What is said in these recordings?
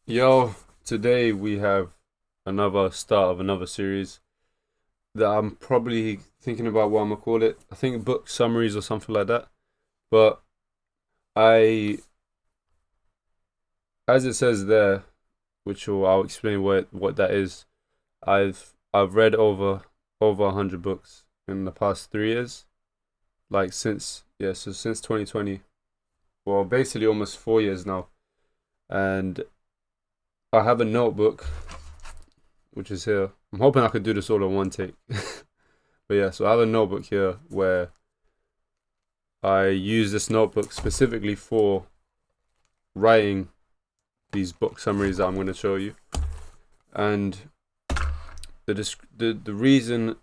Yo, today we have another start of another series that I'm probably thinking about what I'm gonna call it. I think book summaries or something like that. But I, as it says there, I'll explain what that is. I've read over 100 books in the past 3 years, like since 2020. Well, basically almost 4 years now, and I have a notebook which is here. I'm hoping I could do this all in one take. But yeah, so I have a notebook here where I use this notebook specifically for writing these book summaries that I'm going to show you. And the reason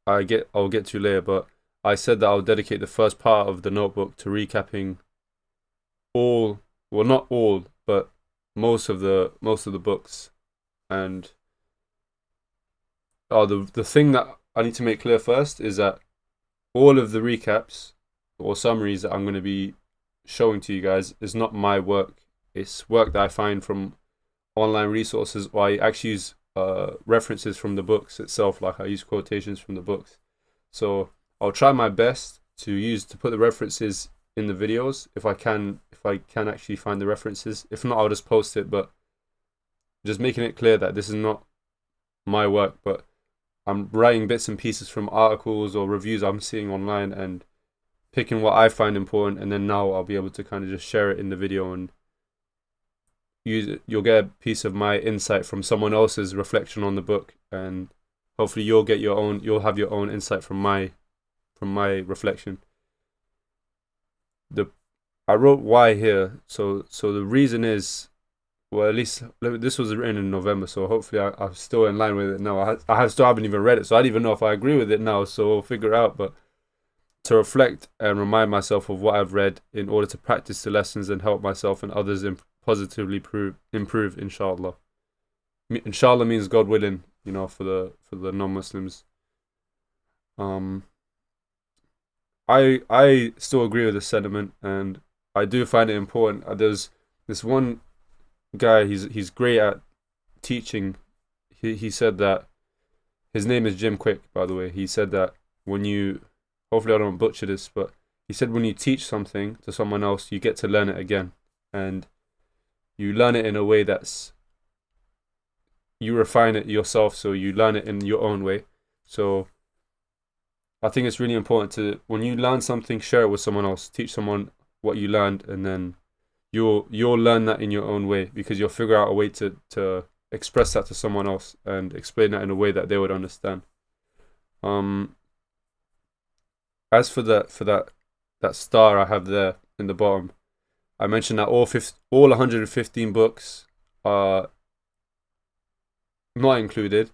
I'll get to later, but I said that I'll dedicate the first part of the notebook to recapping all, well, not all, but most of the books. And the thing that I need to make clear first is that all of the recaps or summaries that I'm going to be showing to you guys is not my work. It's work that I find from online resources, or I actually use references from the books itself. Like I use quotations from the books. So I'll try my best to put the references in the videos if I can actually find the references. If not, I'll just post it. But just making it clear that this is not my work, but I'm writing bits and pieces from articles or reviews I'm seeing online and picking what I find important, and then now I'll be able to kind of just share it in the video and use it. You'll get a piece of my insight from someone else's reflection on the book, and hopefully you'll have your own insight from my reflection. The I wrote why here, so the reason is, well, at least this was written in November, so hopefully I'm still in line with it now. Still haven't even read it, so I don't even know if I agree with it now. So we'll figure it out. But to reflect and remind myself of what I've read in order to practice the lessons and help myself and others positively improve, inshallah. Inshallah means God willing, for the non-Muslims. Um, I still agree with the sentiment, and I do find it important. There's this one guy. He's great at teaching. He said that his name is Jim Quick, by the way. He said that when you, hopefully I don't butcher this, but he said when you teach something to someone else, you get to learn it again, and you learn it in a way you refine it yourself, so you learn it in your own way. So I think it's really important to, when you learn something, share it with someone else. Teach someone what you learned, and then you'll learn that in your own way, because you'll figure out a way to express that to someone else and explain that in a way that they would understand. Um, as for that star I have there in the bottom, I mentioned that all 115 books are not included.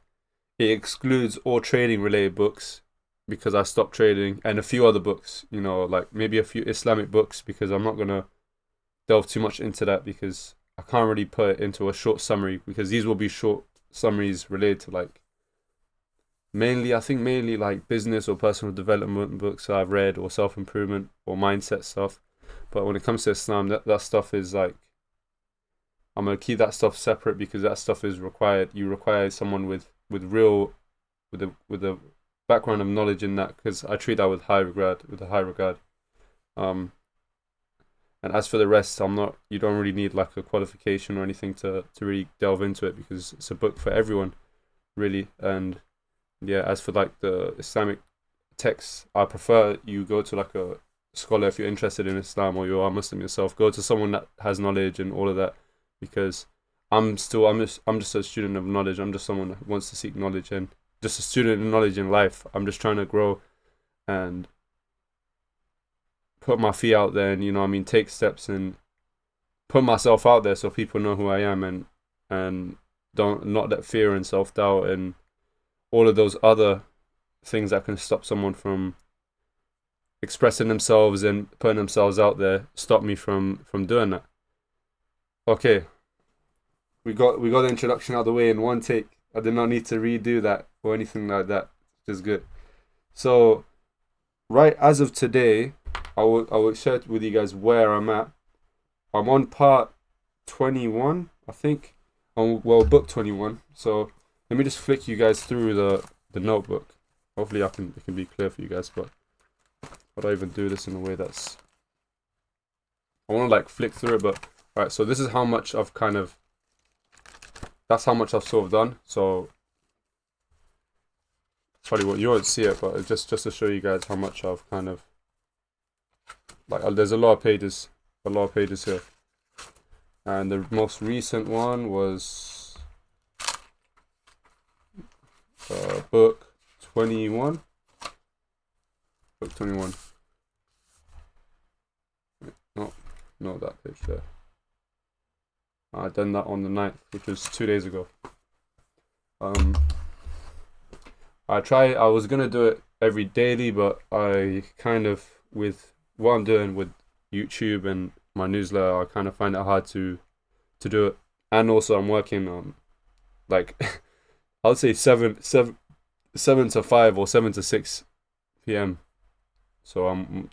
It excludes all trading related books because I stopped trading, and a few other books, like maybe a few Islamic books, because I'm not gonna delve too much into that because I can't really put it into a short summary, because these will be short summaries related to, like, mainly like business or personal development books that I've read, or self improvement or mindset stuff. But when it comes to Islam, that stuff is like, I'm gonna keep that stuff separate, because that stuff is required. You require someone with a background of knowledge in that, because I treat that with a high regard. Um, and as for the rest, you don't really need like a qualification or anything to really delve into it, because it's a book for everyone, really. And yeah, as for like the Islamic texts, I prefer you go to like a scholar if you're interested in Islam, or you are Muslim yourself. Go to someone that has knowledge and all of that, because I'm just a student of knowledge. I'm just someone that wants to seek knowledge, and just a student of knowledge in life. I'm just trying to grow and put my feet out there, and take steps and put myself out there so people know who I am, and don't not let fear and self doubt and all of those other things that can stop someone from expressing themselves and putting themselves out there stop me from doing that. Okay, we got the introduction out of the way in one take. I did not need to redo that or anything like that, which is good. So right as of today, I will share with you guys where I'm at. I'm on part 21, I think. On, well, book 21. So let me just flick you guys through the notebook. Hopefully it can be clear for you guys, but how do I even do this in a way that's... I want to like flick through it, but... Alright, so this is how much I've kind of... That's how much I've sort of done. So... Probably what you won't see it, but just to show you guys how much I've kind of... Like, there's a lot of pages. A lot of pages here. And the most recent one was... book 21. Book 21. No, not that page there. I done that on the 9th, which was 2 days ago. I was gonna do it every daily, but I kind of, with what I'm doing with YouTube and my newsletter, I kind of find it hard to do it. And also I'm working on, like, I would say 7 to 5 or 7 to 6 p.m. So I'm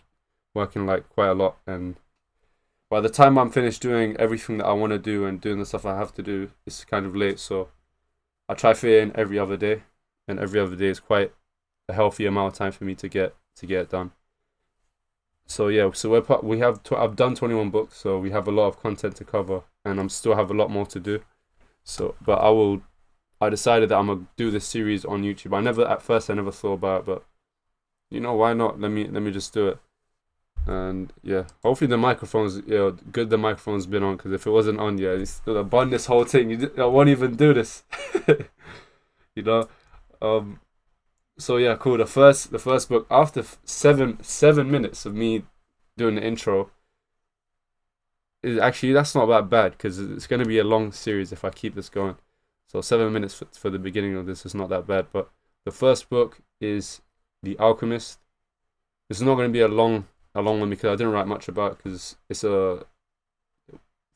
working like quite a lot, and by the time I'm finished doing everything that I want to do and doing the stuff I have to do, it's kind of late. So I try to fit in every other day, and every other day is quite a healthy amount of time for me to get it done. So yeah, so I've done 21 books, so we have a lot of content to cover, and I'm still have a lot more to do. So, but I decided that I'm gonna do this series on YouTube. At first I never thought about it, but you know, why not? Let me just do it. And yeah, hopefully the microphone's good. The microphone's been on, because if it wasn't on, yeah, it's bun this whole thing. I won't even do this. You know. So yeah, cool. The first book, after 7 minutes of me doing the intro, is actually, that's not that bad, because it's going to be a long series if I keep this going. So 7 minutes for the beginning of this is not that bad. But the first book is The Alchemist. This is not going to be a long one, because I didn't write much about it, because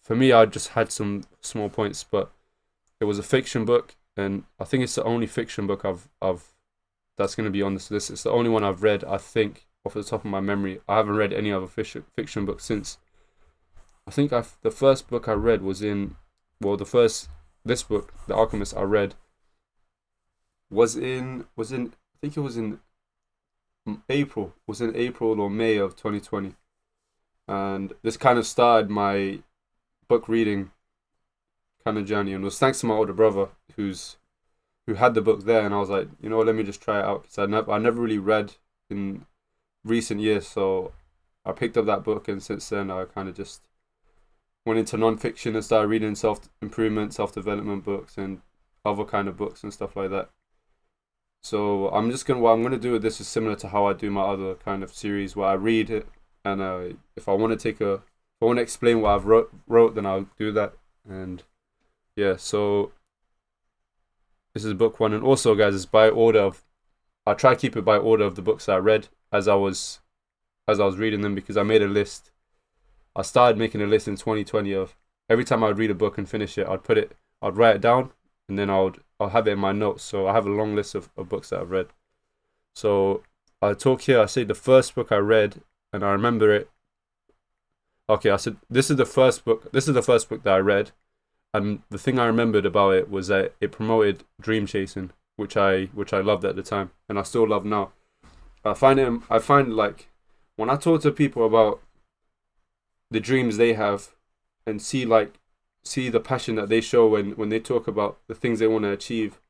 for me, I just had some small points, but it was a fiction book, and I think it's the only fiction book I've that's going to be on this list. It's the only one I've read, I think, off the top of my memory. I haven't read any other fiction book since. I think the first book I read was this book, The Alchemist, I read was in I think it was in April. Was in April or May of 2020, and this kind of started my book reading kind of journey, and it was thanks to my older brother who had the book there, and I was like, you know, let me just try it out, because I never really read in recent years, so I picked up that book, and since then I kind of just went into non-fiction and started reading self-improvement, self-development books, and other kind of books and stuff like that. So what I'm gonna do with this is similar to how I do my other kind of series, where I read it, and if I want to explain what I've wrote, then I'll do that. And yeah, so this is book 1, and also, guys, it's by order of. I try to keep it by order of the books that I read as I was reading them, because I made a list. I started making a list in 2020 of every time I'd read a book and finish it, I'd write it down, and then I'll have it in my notes. So I have a long list of books that I've read. So I say the first book I read, and I remember it. Okay, I said this is the first book that I read, and the thing I remembered about it was that it promoted dream chasing, which I loved at the time, and I still love now. I find like when I talk to people about the dreams they have, and see the passion that they show when they talk about the things they want to achieve,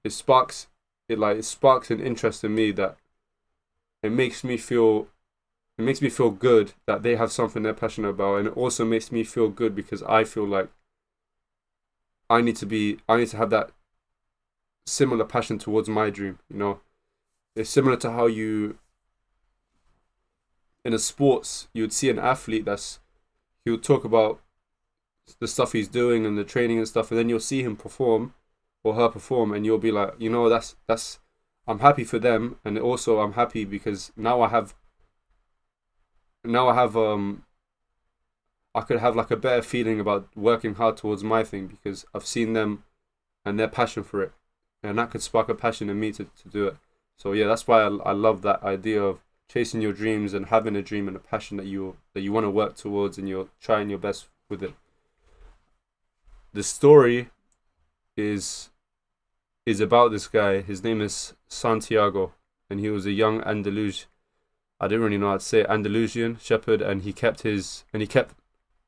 it sparks an interest in me that it makes me feel good that they have something they're passionate about, and it also makes me feel good because I feel like I need to have that similar passion towards my dream. You know, it's similar to how in a sports, you would see an athlete he would talk about the stuff he's doing and the training and stuff, and then you'll see him perform or her perform, and you'll be like, you know, that's I'm happy for them, and also I'm happy because now I could have like a better feeling about working hard towards my thing, because I've seen them and their passion for it, and that could spark a passion in me to do it. So yeah, that's why I love that idea of chasing your dreams and having a dream and a passion that you want to work towards, and you're trying your best with it. the story is about this guy. His name is Santiago, and he was a young I didn't really know how to say it, Andalusian shepherd, and he kept having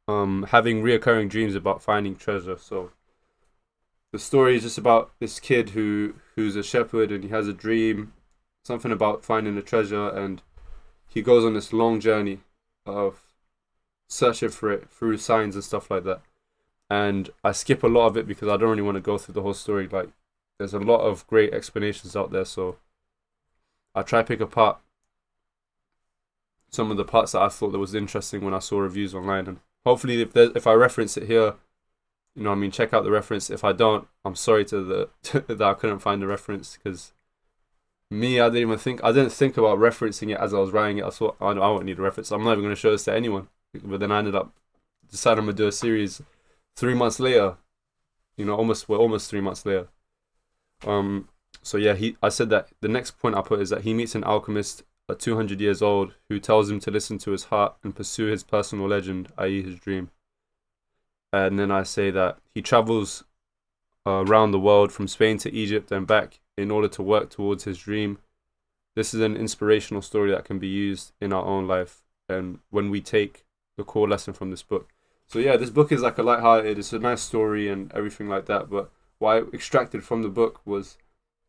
reoccurring dreams about finding treasure. So the story is just about this kid who's a shepherd, and he has a dream, something about finding a treasure, and he goes on this long journey of searching for it through signs and stuff like that. And I skip a lot of it because I don't really want to go through the whole story. Like, there's a lot of great explanations out there, so I try to pick apart some of the parts that I thought that was interesting when I saw reviews online. And hopefully, if I reference it here, you know what I mean, check out the reference. If I don't, I'm sorry to that I couldn't find the reference, because I didn't think about referencing it as I was writing it. I thought, I won't need a reference. I'm not even going to show this to anyone. But then I ended up deciding I'm going to do a series 3 months later. You know, almost 3 months later. So yeah, I said that the next point I put is that he meets an alchemist at 200 years old who tells him to listen to his heart and pursue his personal legend, i.e. his dream. And then I say that he travels around the world from Spain to Egypt and back in order to work towards his dream. This is an inspirational story that can be used in our own life, and when we take the core lesson from this book. So yeah, this book is like a lighthearted, it's a nice story and everything like that, but what I extracted from the book was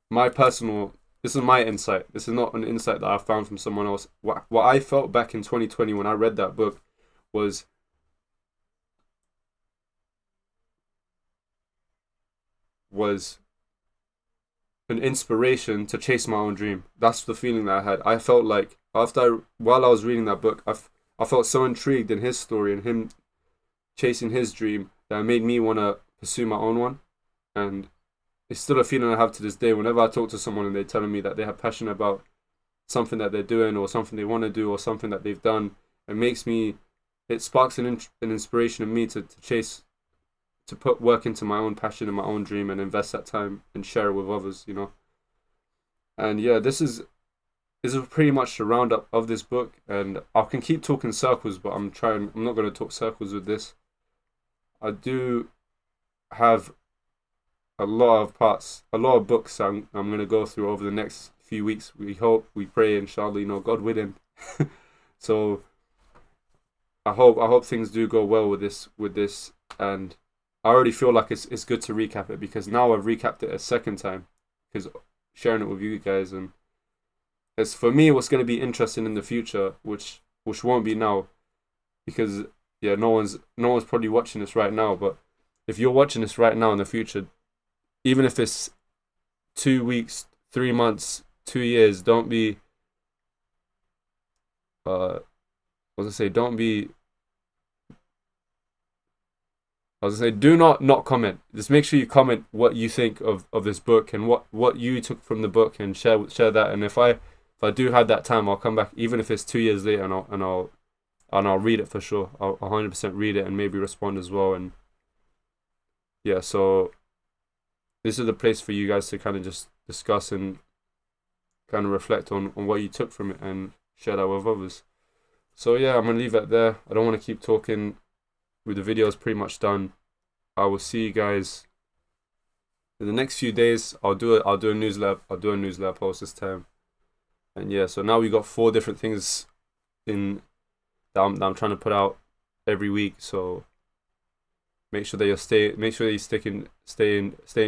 this is my insight. This is not an insight that I found from someone else. What I felt back in 2020 when I read that book was an inspiration to chase my own dream. That's the feeling that I had. I felt like while I was reading that book, I felt so intrigued in his story and him chasing his dream that it made me want to pursue my own one. And it's still a feeling I have to this day. Whenever I talk to someone and they're telling me that they have passion about something that they're doing or something they want to do or something that they've done, it sparks an inspiration in me to put work into my own passion and my own dream and invest that time and share it with others, you know. And yeah, this is pretty much the roundup of this book, and I can keep talking circles, but I'm not going to talk circles with this. I do have a lot of books I'm going to go through over the next few weeks. We hope, we pray, inshallah, you know, God willing. So I hope things do go well with this, and I already feel like it's good to recap it, because now I've recapped it a second time, because sharing it with you guys, and it's for me what's going to be interesting in the future, which won't be now, because yeah, no one's probably watching this right now. But if you're watching this right now in the future, even if it's 2 weeks, 3 months, 2 years, don't be I was gonna say, do not comment. Just make sure you comment what you think of this book and what you took from the book, and share that. And if I do have that time, I'll come back, even if it's 2 years later, and I'll read it for sure. I'll 100% read it and maybe respond as well. And yeah, so this is the place for you guys to kind of just discuss and kind of reflect on what you took from it and share that with others. So yeah, I'm gonna leave it there. I don't want to keep talking. With the video is pretty much done. I will see you guys in the next few days. I'll do a newsletter post this time. And yeah, so now we got 4 different things that I'm trying to put out every week. So make sure that you stay in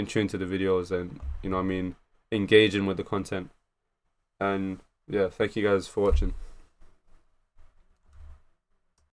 tune to the videos, and you know what I mean, engaging with the content. And yeah, thank you guys for watching.